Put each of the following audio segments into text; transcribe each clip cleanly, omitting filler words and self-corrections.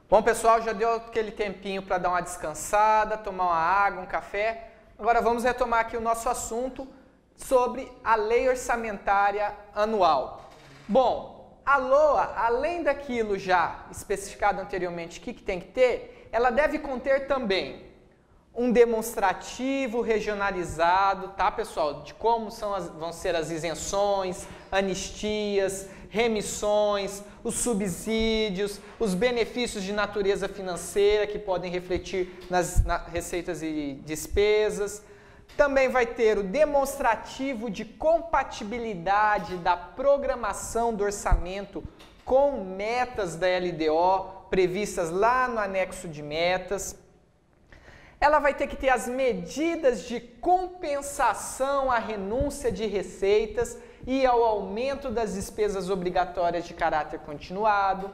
Bom, pessoal, já deu aquele tempinho para dar uma descansada, tomar uma água, um café. Agora vamos retomar aqui o nosso assunto sobre a Lei Orçamentária Anual. Bom, a LOA, além daquilo já especificado anteriormente que tem que ter, ela deve conter também um demonstrativo regionalizado, tá, pessoal? De como vão ser as isenções, anistias, remissões, os subsídios, os benefícios de natureza financeira que podem refletir nas receitas e despesas. Também vai ter o demonstrativo de compatibilidade da programação do orçamento com metas da LDO previstas lá no anexo de metas. Ela vai ter que ter as medidas de compensação à renúncia de receitas e ao aumento das despesas obrigatórias de caráter continuado.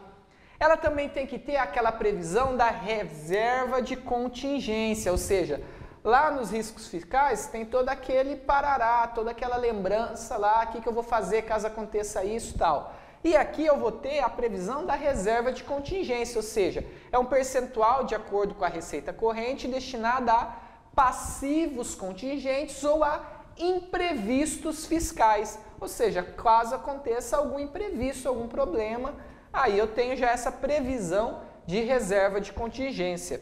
Ela também tem que ter aquela previsão da reserva de contingência, ou seja, lá nos riscos fiscais tem todo aquele parará, toda aquela lembrança lá, o que eu vou fazer caso aconteça isso e tal. E aqui eu vou ter a previsão da reserva de contingência, ou seja, é um percentual de acordo com a receita corrente destinada a passivos contingentes ou a imprevistos fiscais. Ou seja, caso aconteça algum imprevisto, algum problema, aí eu tenho já essa previsão de reserva de contingência.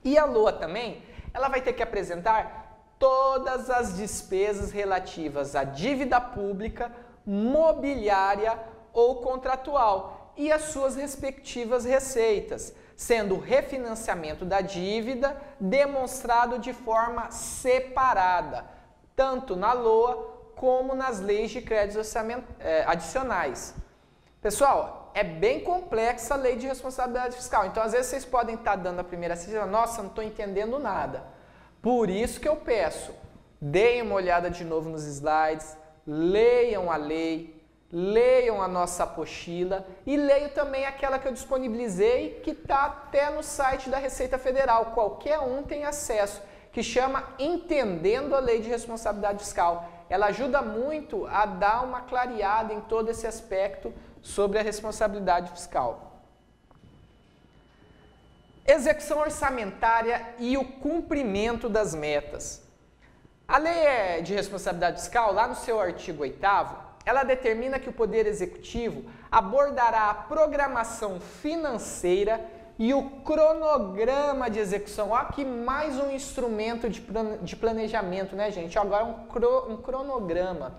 E a LOA também, ela vai ter que apresentar todas as despesas relativas à dívida pública, mobiliária ou contratual e as suas respectivas receitas, sendo o refinanciamento da dívida demonstrado de forma separada, tanto na LOA como nas leis de créditos adicionais. Pessoal, é bem complexa a lei de responsabilidade fiscal, então às vezes vocês podem estar dando a primeira assistência, nossa, não estou entendendo nada. Por isso que eu peço, deem uma olhada de novo nos slides, leiam a lei, leiam a nossa apostila e leiam também aquela que eu disponibilizei que está até no site da Receita Federal, qualquer um tem acesso, que chama Entendendo a Lei de Responsabilidade Fiscal. Ela ajuda muito a dar uma clareada em todo esse aspecto sobre a responsabilidade fiscal. Execução orçamentária e o cumprimento das metas. A Lei de Responsabilidade Fiscal, lá no seu artigo 8º, ela determina que o Poder Executivo abordará a programação financeira e o cronograma de execução. Olha aqui mais um instrumento de planejamento, né, gente? Agora um cronograma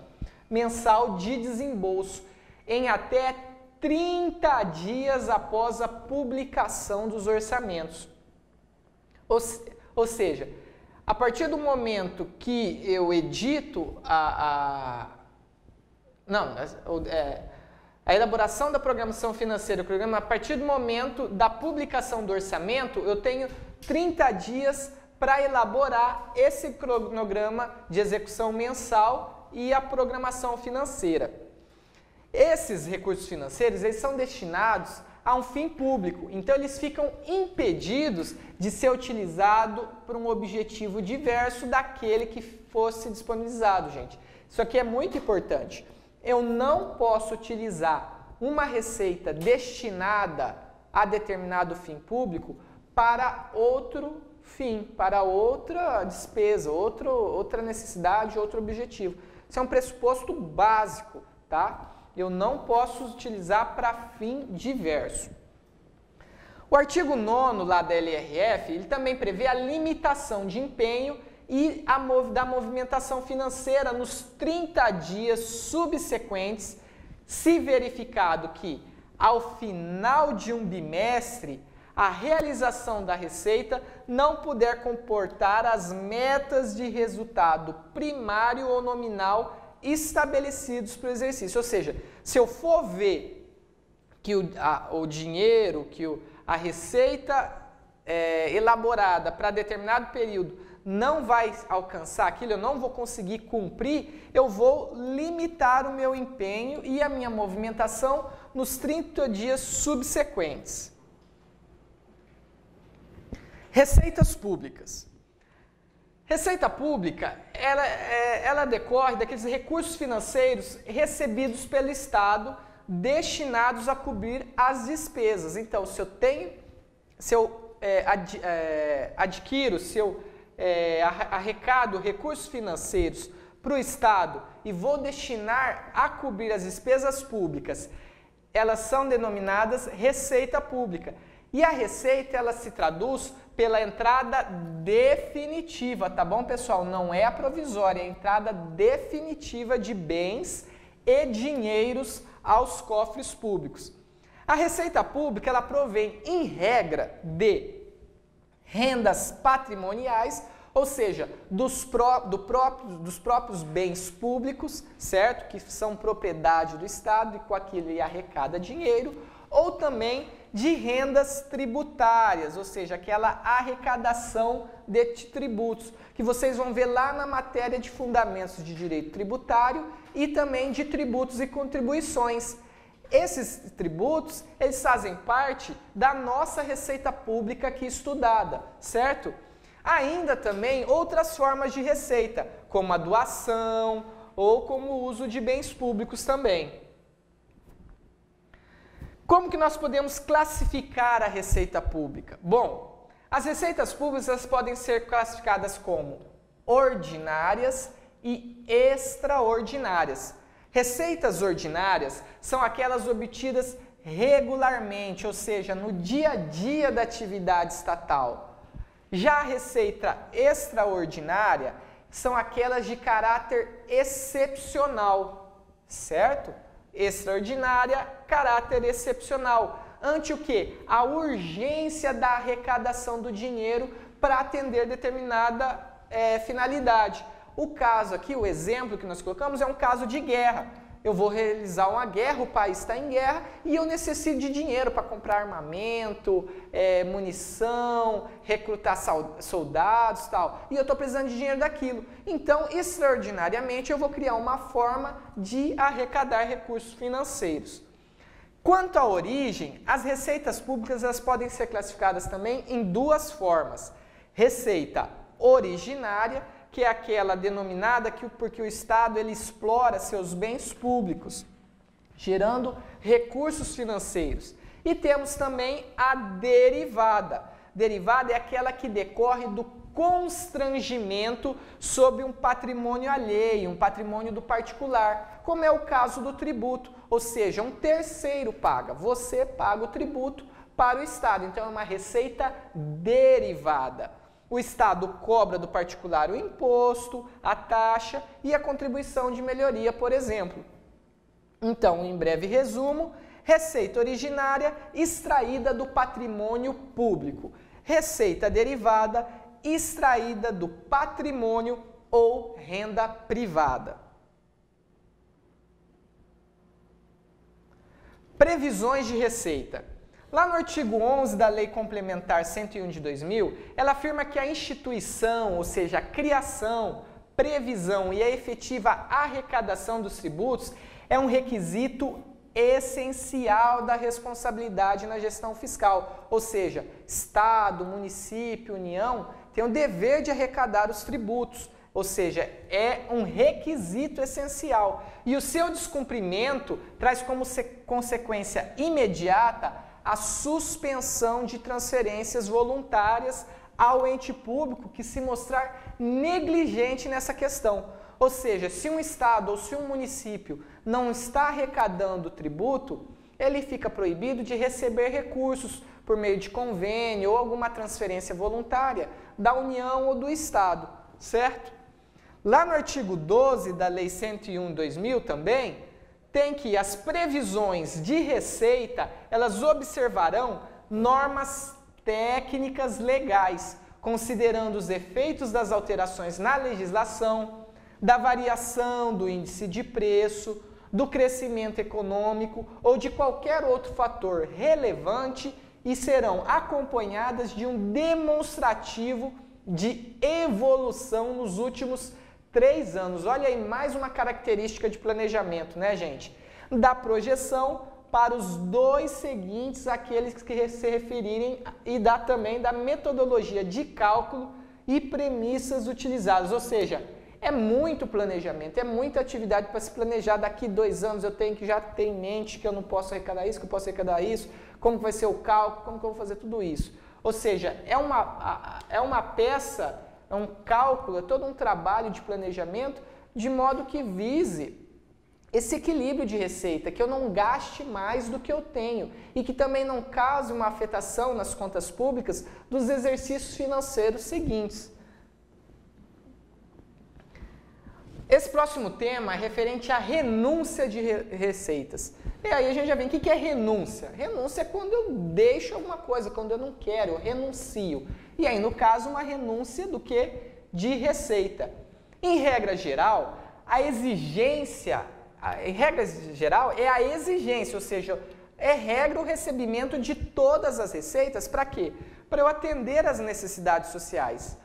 mensal de desembolso em até 30 dias após a publicação dos orçamentos. Ou seja, a partir do momento que eu edito a elaboração da programação financeira, o programa, a partir do momento da publicação do orçamento, eu tenho 30 dias para elaborar esse cronograma de execução mensal e a programação financeira. Esses recursos financeiros, eles são destinados a um fim público, então eles ficam impedidos de ser utilizado para um objetivo diverso daquele que fosse disponibilizado, gente. Isso aqui é muito importante. Eu não posso utilizar uma receita destinada a determinado fim público para outro fim, para outra despesa, outra necessidade, outro objetivo. Isso é um pressuposto básico, tá? Eu não posso utilizar para fim diverso. O artigo 9º lá da LRF, ele também prevê a limitação de empenho e da movimentação financeira nos 30 dias subsequentes, se verificado que, ao final de um bimestre, a realização da receita não puder comportar as metas de resultado primário ou nominal estabelecidos para o exercício. Ou seja, se eu for ver que o dinheiro, que a receita elaborada para determinado período não vai alcançar aquilo, eu não vou conseguir cumprir, eu vou limitar o meu empenho e a minha movimentação nos 30 dias subsequentes. Receitas públicas. Receita pública, ela decorre daqueles recursos financeiros recebidos pelo Estado destinados a cobrir as despesas. Então, se eu tenho adquiro, se eu arrecado recursos financeiros para o Estado e vou destinar a cobrir as despesas públicas, elas são denominadas receita pública. E a receita, ela se traduz pela entrada definitiva, tá bom, pessoal? Não é a provisória, é a entrada definitiva de bens e dinheiros aos cofres públicos. A receita pública, ela provém, em regra, de rendas patrimoniais, ou seja, dos próprios bens públicos, certo? Que são propriedade do Estado e com aquilo ele arrecada dinheiro, ou também de rendas tributárias, ou seja, aquela arrecadação de tributos, que vocês vão ver lá na matéria de fundamentos de direito tributário e também de tributos e contribuições. Esses tributos, eles fazem parte da nossa receita pública aqui estudada, certo? Ainda também outras formas de receita, como a doação ou como o uso de bens públicos também. Como que nós podemos classificar a receita pública? Bom, as receitas públicas elas podem ser classificadas como ordinárias e extraordinárias. Receitas ordinárias são aquelas obtidas regularmente, ou seja, no dia a dia da atividade estatal. Já a receita extraordinária são aquelas de caráter excepcional, certo? Extraordinária, caráter excepcional. Ante o quê? A urgência da arrecadação do dinheiro para atender determinada finalidade. O caso aqui, o exemplo que nós colocamos é um caso de guerra. Eu vou realizar uma guerra, o país está em guerra e eu necessito de dinheiro para comprar armamento, munição, recrutar soldados e tal. E eu estou precisando de dinheiro daquilo. Então, extraordinariamente, eu vou criar uma forma de arrecadar recursos financeiros. Quanto à origem, as receitas públicas elas podem ser classificadas também em duas formas. Receita originária, que é aquela denominada porque o Estado ele explora seus bens públicos, gerando recursos financeiros. E temos também a derivada. Derivada é aquela que decorre do constrangimento sobre um patrimônio alheio, um patrimônio do particular, como é o caso do tributo, ou seja, um terceiro paga, você paga o tributo para o Estado, então é uma receita derivada. O Estado cobra do particular o imposto, a taxa e a contribuição de melhoria, por exemplo. Então, em breve resumo, receita originária extraída do patrimônio público, receita derivada extraída do patrimônio ou renda privada. Previsões de receita. Lá no artigo 11 da Lei Complementar 101 de 2000, ela afirma que a instituição, ou seja, a criação, previsão e a efetiva arrecadação dos tributos é um requisito essencial da responsabilidade na gestão fiscal. Ou seja, Estado, município, União têm o dever de arrecadar os tributos. Ou seja, é um requisito essencial. E o seu descumprimento traz como consequência imediata a suspensão de transferências voluntárias ao ente público que se mostrar negligente nessa questão. Ou seja, se um Estado ou se um município não está arrecadando tributo, ele fica proibido de receber recursos por meio de convênio ou alguma transferência voluntária da União ou do Estado, certo? Lá no artigo 12 da Lei 101/2000 também, tem que as previsões de receita, elas observarão normas técnicas legais, considerando os efeitos das alterações na legislação, da variação do índice de preço, do crescimento econômico ou de qualquer outro fator relevante e serão acompanhadas de um demonstrativo de evolução nos últimos 3 anos. Olha aí, mais uma característica de planejamento, né, gente? Da projeção para os 2 seguintes, aqueles que se referirem, e dá também da metodologia de cálculo e premissas utilizadas. Ou seja, é muito planejamento, é muita atividade para se planejar. Daqui 2 anos eu tenho que já ter em mente que eu não posso arrecadar isso, que eu posso arrecadar isso, como vai ser o cálculo, como que eu vou fazer tudo isso. Ou seja, é uma peça, é um cálculo, é todo um trabalho de planejamento de modo que vise esse equilíbrio de receita, que eu não gaste mais do que eu tenho e que também não cause uma afetação nas contas públicas dos exercícios financeiros seguintes. Esse próximo tema é referente à renúncia de receitas. E aí a gente já vê o que é renúncia. Renúncia é quando eu deixo alguma coisa, quando eu não quero, eu renuncio. E aí, no caso, uma renúncia do que? De receita. Em regra geral, a exigência, em regra geral, é a exigência, ou seja, é regra o recebimento de todas as receitas, para quê? Para eu atender às necessidades sociais.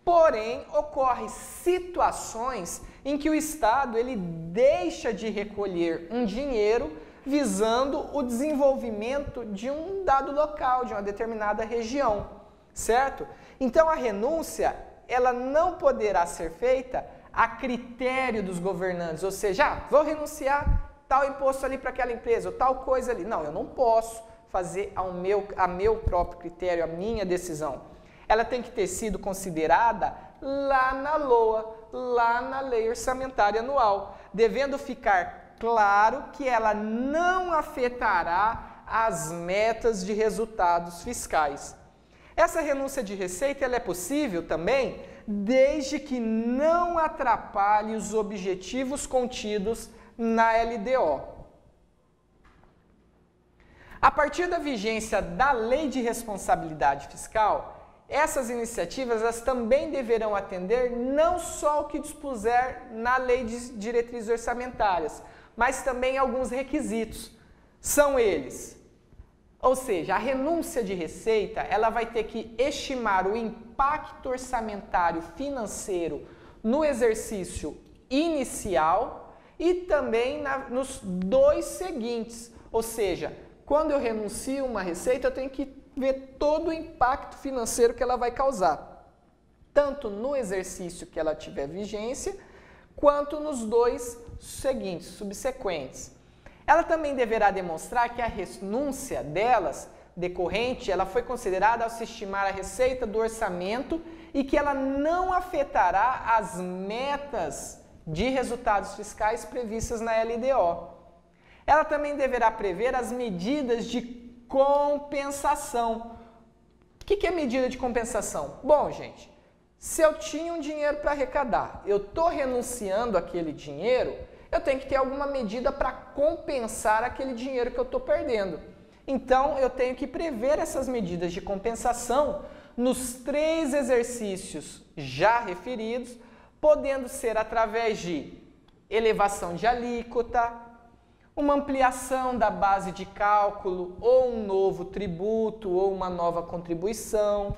Porém, ocorrem situações em que o Estado ele deixa de recolher um dinheiro visando o desenvolvimento de um dado local, de uma determinada região, certo? Então, a renúncia, ela não poderá ser feita a critério dos governantes, ou seja, vou renunciar tal imposto ali para aquela empresa, ou tal coisa ali. Não, eu não posso fazer a meu próprio critério, a minha decisão. Ela tem que ter sido considerada lá na LOA, lá na Lei Orçamentária Anual, devendo ficar claro que ela não afetará as metas de resultados fiscais. Essa renúncia de receita ela é possível também desde que não atrapalhe os objetivos contidos na LDO. A partir da vigência da Lei de Responsabilidade Fiscal, essas iniciativas elas também deverão atender não só o que dispuser na Lei de Diretrizes Orçamentárias, mas também alguns requisitos. São eles: ou seja, a renúncia de receita, ela vai ter que estimar o impacto orçamentário financeiro no exercício inicial e também nos dois seguintes. Ou seja, quando eu renuncio uma receita, eu tenho que ver todo o impacto financeiro que ela vai causar, tanto no exercício que ela tiver vigência, quanto nos dois seguintes, subsequentes. Ela também deverá demonstrar que a renúncia delas decorrente, ela foi considerada ao se estimar a receita do orçamento e que ela não afetará as metas de resultados fiscais previstas na LDO. Ela também deverá prever as medidas de compensação. O que é medida de compensação? Bom, gente, se eu tinha um dinheiro para arrecadar, eu estou renunciando àquele dinheiro, eu tenho que ter alguma medida para compensar aquele dinheiro que eu estou perdendo. Então, eu tenho que prever essas medidas de compensação nos 3 exercícios já referidos, podendo ser através de elevação de alíquota, uma ampliação da base de cálculo, ou um novo tributo, ou uma nova contribuição,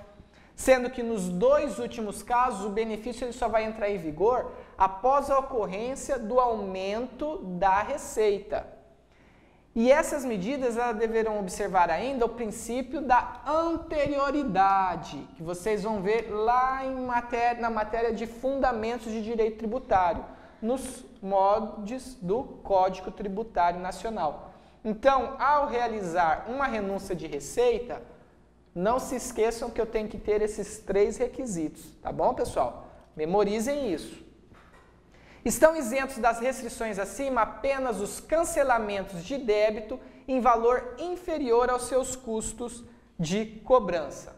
sendo que nos 2 últimos casos o benefício ele só vai entrar em vigor após a ocorrência do aumento da receita. E essas medidas elas deverão observar ainda o princípio da anterioridade, que vocês vão ver lá na matéria de fundamentos de direito tributário, nos moldes do Código Tributário Nacional. Então, ao realizar uma renúncia de receita, não se esqueçam que eu tenho que ter esses 3 requisitos, tá bom, pessoal? Memorizem isso. Estão isentos das restrições acima apenas os cancelamentos de débito em valor inferior aos seus custos de cobrança.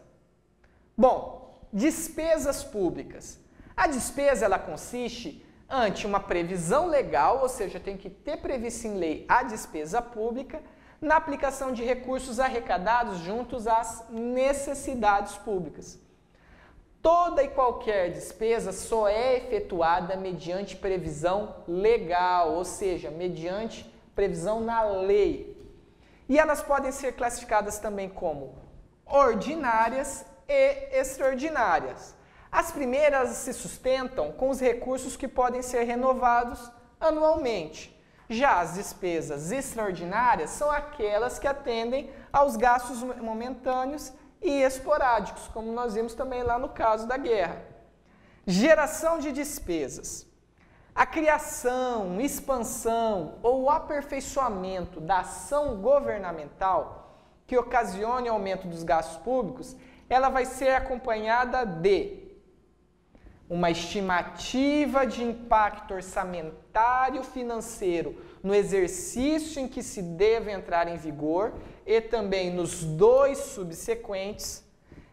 Bom, despesas públicas. A despesa ela consiste ante uma previsão legal, ou seja, tem que ter previsto em lei a despesa pública, na aplicação de recursos arrecadados juntos às necessidades públicas. Toda e qualquer despesa só é efetuada mediante previsão legal, ou seja, mediante previsão na lei. E elas podem ser classificadas também como ordinárias e extraordinárias. As primeiras se sustentam com os recursos que podem ser renovados anualmente. Já as despesas extraordinárias são aquelas que atendem aos gastos momentâneos e esporádicos, como nós vimos também lá no caso da guerra. Geração de despesas. A criação, expansão ou aperfeiçoamento da ação governamental que ocasione aumento dos gastos públicos, ela vai ser acompanhada de uma estimativa de impacto orçamentário financeiro no exercício em que se deve entrar em vigor e também nos 2 subsequentes,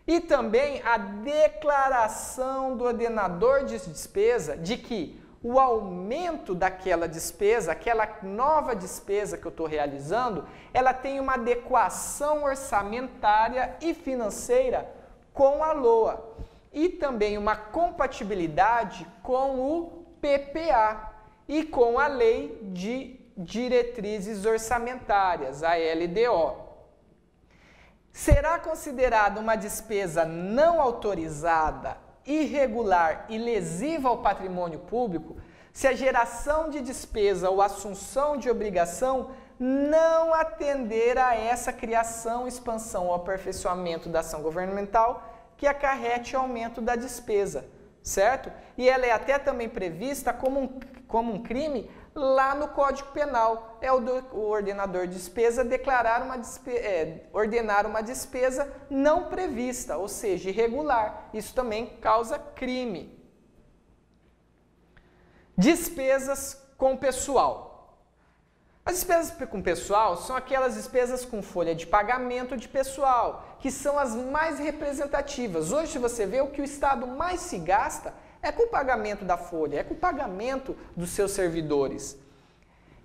e também a declaração do ordenador de despesa de que o aumento daquela despesa, aquela nova despesa que eu estou realizando, ela tem uma adequação orçamentária e financeira com a LOA e também uma compatibilidade com o PPA e com a Lei de Diretrizes Orçamentárias, a LDO. Será considerada uma despesa não autorizada, irregular e lesiva ao patrimônio público se a geração de despesa ou assunção de obrigação não atender a essa criação, expansão ou aperfeiçoamento da ação governamental que acarrete aumento da despesa, certo? E ela é até também prevista como um crime lá no Código Penal. É o ordenador de despesa declarar ordenar uma despesa não prevista, ou seja, irregular. Isso também causa crime. Despesas com pessoal. As despesas com pessoal são aquelas despesas com folha de pagamento de pessoal, que são as mais representativas. Hoje você vê o que o Estado mais se gasta é com o pagamento da folha, é com o pagamento dos seus servidores.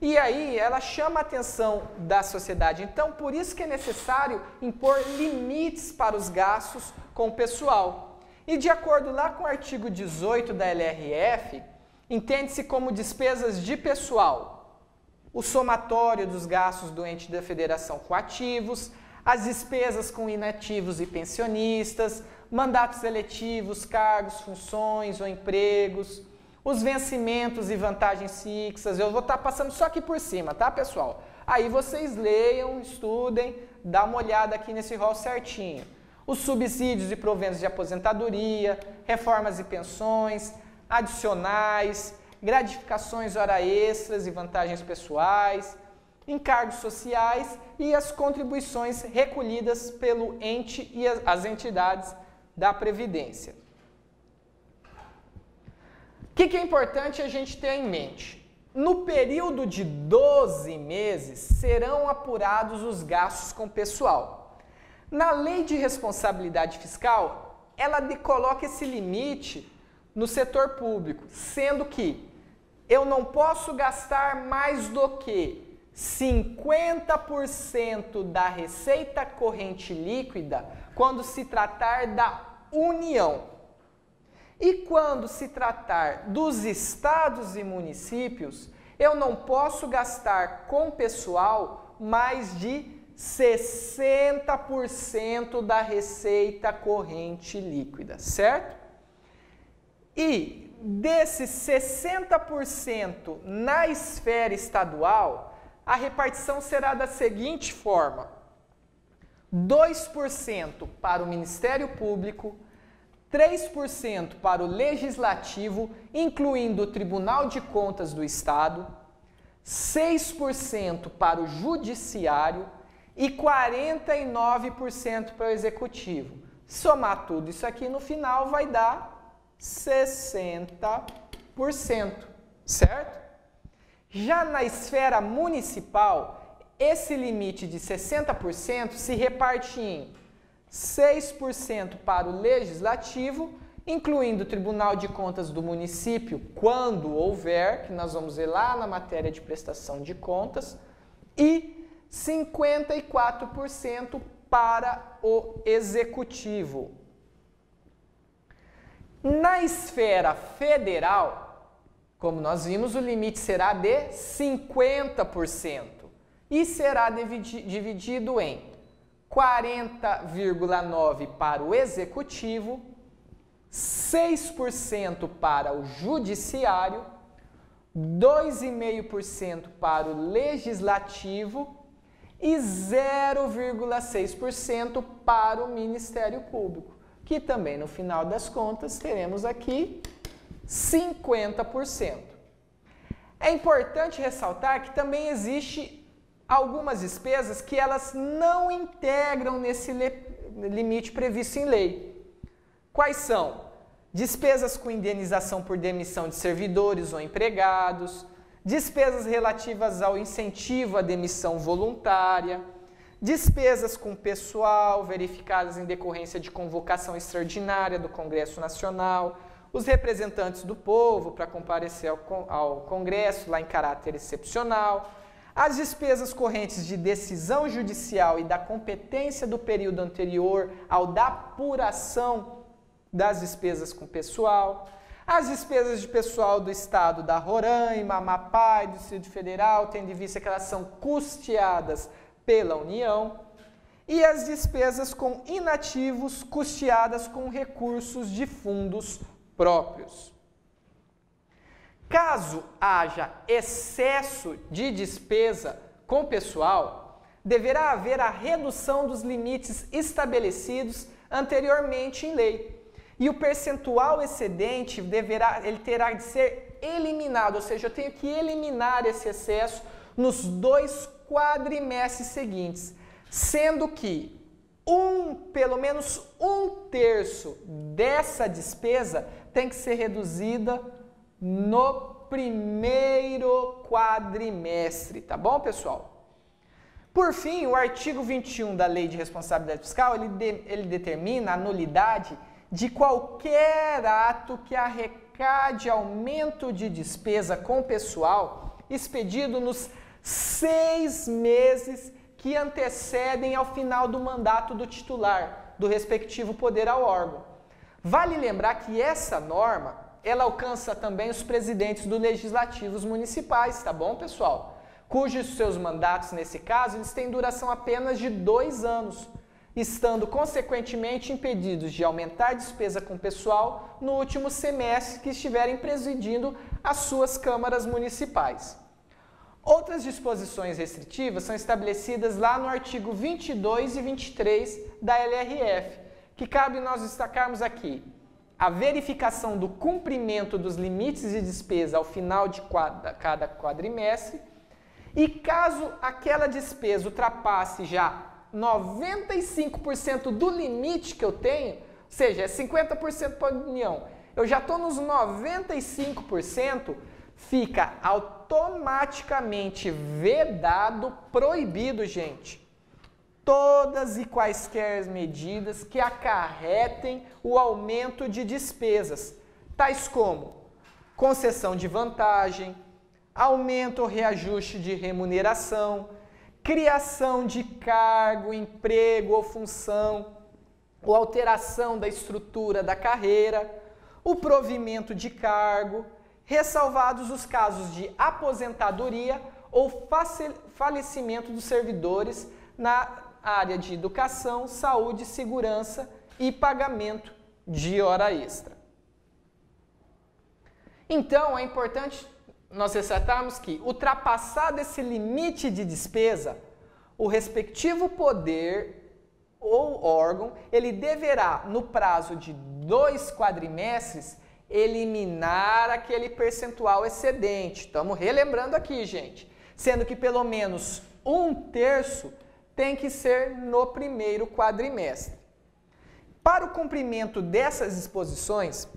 E aí ela chama a atenção da sociedade. Então, por isso que é necessário impor limites para os gastos com o pessoal. E de acordo lá com o artigo 18 da LRF, entende-se como despesas de pessoal o somatório dos gastos do ente da federação com ativos, as despesas com inativos e pensionistas, mandatos eletivos, cargos, funções ou empregos, os vencimentos e vantagens fixas. Eu vou estar passando só aqui por cima, tá, pessoal? Aí vocês leiam, estudem, dá uma olhada aqui nesse rol certinho. Os subsídios e proventos de aposentadoria, reformas e pensões, adicionais, gratificações hora extras e vantagens pessoais, encargos sociais e as contribuições recolhidas pelo ente e as entidades da Previdência. O que é importante a gente ter em mente? No período de 12 meses serão apurados os gastos com pessoal. Na Lei de Responsabilidade Fiscal, ela coloca esse limite no setor público, sendo que eu não posso gastar mais do que 50% da receita corrente líquida quando se tratar da União. E quando se tratar dos estados e municípios, eu não posso gastar com pessoal mais de 60% da receita corrente líquida, certo? E desses 60% na esfera estadual, a repartição será da seguinte forma: 2% para o Ministério Público, 3% para o Legislativo, incluindo o Tribunal de Contas do Estado, 6% para o Judiciário e 49% para o Executivo. Somar tudo isso aqui no final vai dar 60%, certo? Já na esfera municipal, esse limite de 60% se reparte em 6% para o Legislativo, incluindo o Tribunal de Contas do município, quando houver, que nós vamos ver lá na matéria de prestação de contas, e 54% para o Executivo. Na esfera federal, como nós vimos, o limite será de 50% e será dividido em 40,9% para o Executivo, 6% para o Judiciário, 2,5% para o Legislativo e 0,6% para o Ministério Público, que também no final das contas teremos aqui 50%. É importante ressaltar que também existe algumas despesas que elas não integram limite previsto em lei. Quais são? Despesas com indenização por demissão de servidores ou empregados, despesas relativas ao incentivo à demissão voluntária, despesas com pessoal verificadas em decorrência de convocação extraordinária do Congresso Nacional, os representantes do povo para comparecer ao Congresso lá em caráter excepcional, as despesas correntes de decisão judicial e da competência do período anterior ao da apuração das despesas com pessoal, as despesas de pessoal do Estado da Roraima, Amapá e do Distrito Federal, tendo em vista que elas são custeadas pela União, e as despesas com inativos custeadas com recursos de fundos próprios. Caso haja excesso de despesa com pessoal, deverá haver a redução dos limites estabelecidos anteriormente em lei. E o percentual excedente terá de ser eliminado, ou seja, eu tenho que eliminar esse excesso nos 2 quadrimestres seguintes, sendo que pelo menos 1/3 dessa despesa tem que ser reduzida no primeiro quadrimestre, tá bom, pessoal? Por fim, o artigo 21 da Lei de Responsabilidade Fiscal, ele determina a nulidade de qualquer ato que arrecade aumento de despesa com pessoal expedido nos 6 meses que antecedem ao final do mandato do titular do respectivo poder ao órgão. Vale lembrar que essa norma, ela alcança também os presidentes dos legislativos municipais, tá bom, pessoal? Cujos seus mandatos, nesse caso, eles têm duração apenas de 2 anos, estando consequentemente impedidos de aumentar a despesa com pessoal no último semestre que estiverem presidindo as suas câmaras municipais. Outras disposições restritivas são estabelecidas lá no artigo 22 e 23 da LRF, que cabe nós destacarmos aqui a verificação do cumprimento dos limites de despesa ao final de cada quadrimestre e caso aquela despesa ultrapasse já 95% do limite que eu tenho, ou seja, é 50% para a União, eu já estou nos 95%, fica automaticamente vedado, proibido, gente, todas e quaisquer medidas que acarretem o aumento de despesas, tais como concessão de vantagem, aumento ou reajuste de remuneração, criação de cargo, emprego ou função, ou alteração da estrutura da carreira, o provimento de cargo, ressalvados os casos de aposentadoria ou falecimento dos servidores na área de educação, saúde, segurança e pagamento de hora extra. Então, é importante nós ressaltarmos que, ultrapassado esse limite de despesa, o respectivo poder ou órgão, ele deverá, no prazo de 2 quadrimestres, eliminar aquele percentual excedente. Estamos relembrando aqui, gente. Sendo que pelo menos 1/3 tem que ser no primeiro quadrimestre. Para o cumprimento dessas disposições,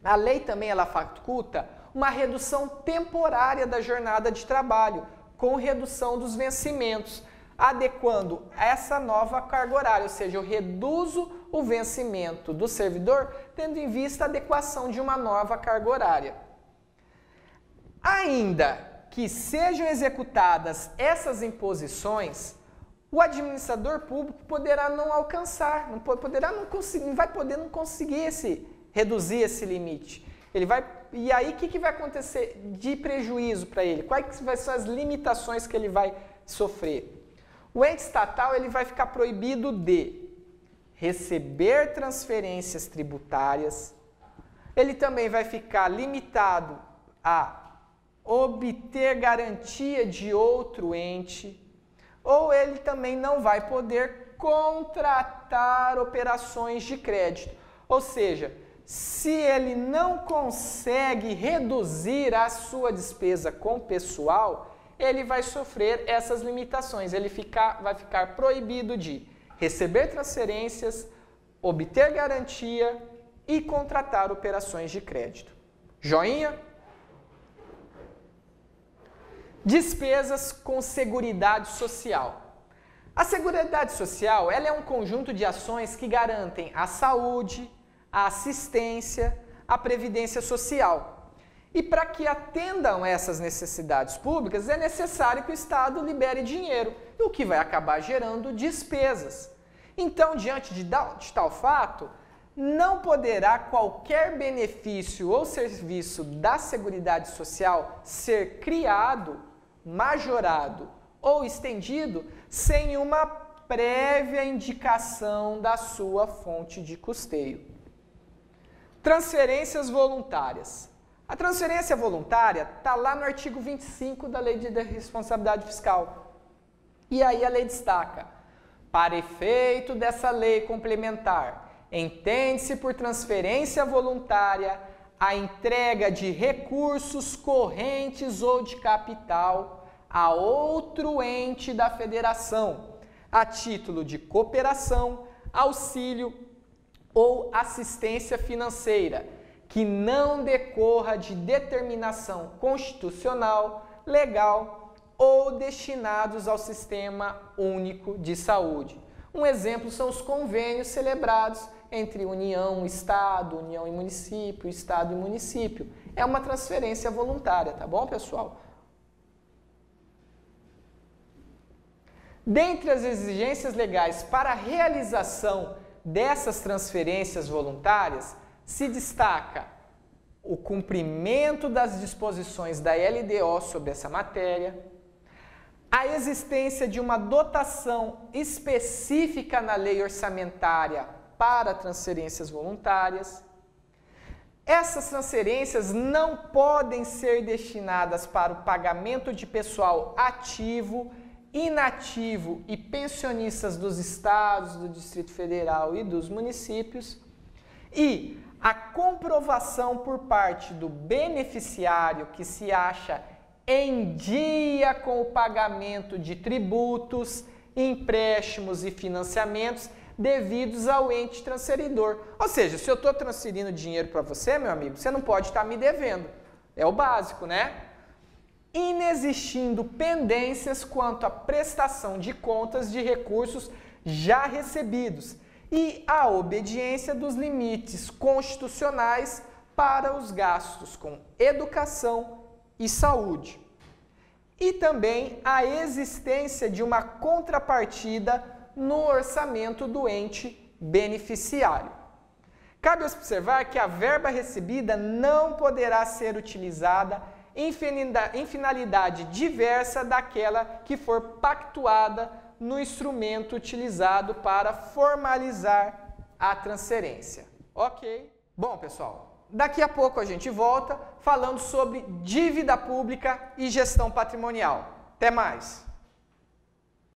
a lei também ela faculta uma redução temporária da jornada de trabalho, com redução dos vencimentos, adequando essa nova carga horária, ou seja, eu reduzo o vencimento do servidor, tendo em vista a adequação de uma nova carga horária. Ainda que sejam executadas essas imposições, o administrador público poderá não alcançar, não vai poder não conseguir reduzir esse limite. E aí, o que vai acontecer de prejuízo para ele? Quais são as limitações que ele vai sofrer? O ente estatal ele vai ficar proibido de receber transferências tributárias, ele também vai ficar limitado a obter garantia de outro ente, ou ele também não vai poder contratar operações de crédito. Ou seja, se ele não consegue reduzir a sua despesa com pessoal, ele vai sofrer essas limitações. Ele vai ficar proibido de receber transferências, obter garantia e contratar operações de crédito. Joinha? Despesas com Seguridade Social. A Seguridade Social ela é um conjunto de ações que garantem a saúde, a assistência, a previdência social. E para que atendam essas necessidades públicas, é necessário que o Estado libere dinheiro, o que vai acabar gerando despesas. Então, diante de tal fato, não poderá qualquer benefício ou serviço da Seguridade Social ser criado, majorado ou estendido sem uma prévia indicação da sua fonte de custeio. Transferências voluntárias. A transferência voluntária está lá no artigo 25 da Lei de Responsabilidade Fiscal. E aí a lei destaca: para efeito dessa lei complementar, entende-se por transferência voluntária a entrega de recursos correntes ou de capital a outro ente da federação, a título de cooperação, auxílio ou assistência financeira, que não decorra de determinação constitucional, legal ou destinados ao Sistema Único de Saúde. Um exemplo são os convênios celebrados entre União e Estado, União e município, Estado e município. É uma transferência voluntária, tá bom, pessoal? Dentre as exigências legais para a realização dessas transferências voluntárias, se destaca o cumprimento das disposições da LDO sobre essa matéria, a existência de uma dotação específica na lei orçamentária para transferências voluntárias. Essas transferências não podem ser destinadas para o pagamento de pessoal ativo, inativo e pensionistas dos estados, do Distrito Federal e dos municípios, e a comprovação por parte do beneficiário que se acha em dia com o pagamento de tributos, empréstimos e financiamentos devidos ao ente transferidor. Ou seja, se eu estou transferindo dinheiro para você, meu amigo, você não pode estar me devendo. É o básico, né? Inexistindo pendências quanto à prestação de contas de recursos já recebidos e a obediência dos limites constitucionais para os gastos com educação e saúde. E também a existência de uma contrapartida no orçamento do ente beneficiário. Cabe observar que a verba recebida não poderá ser utilizada em finalidade diversa daquela que for pactuada no instrumento utilizado para formalizar a transferência. Ok? Bom, pessoal, daqui a pouco a gente volta falando sobre dívida pública e gestão patrimonial. Até mais!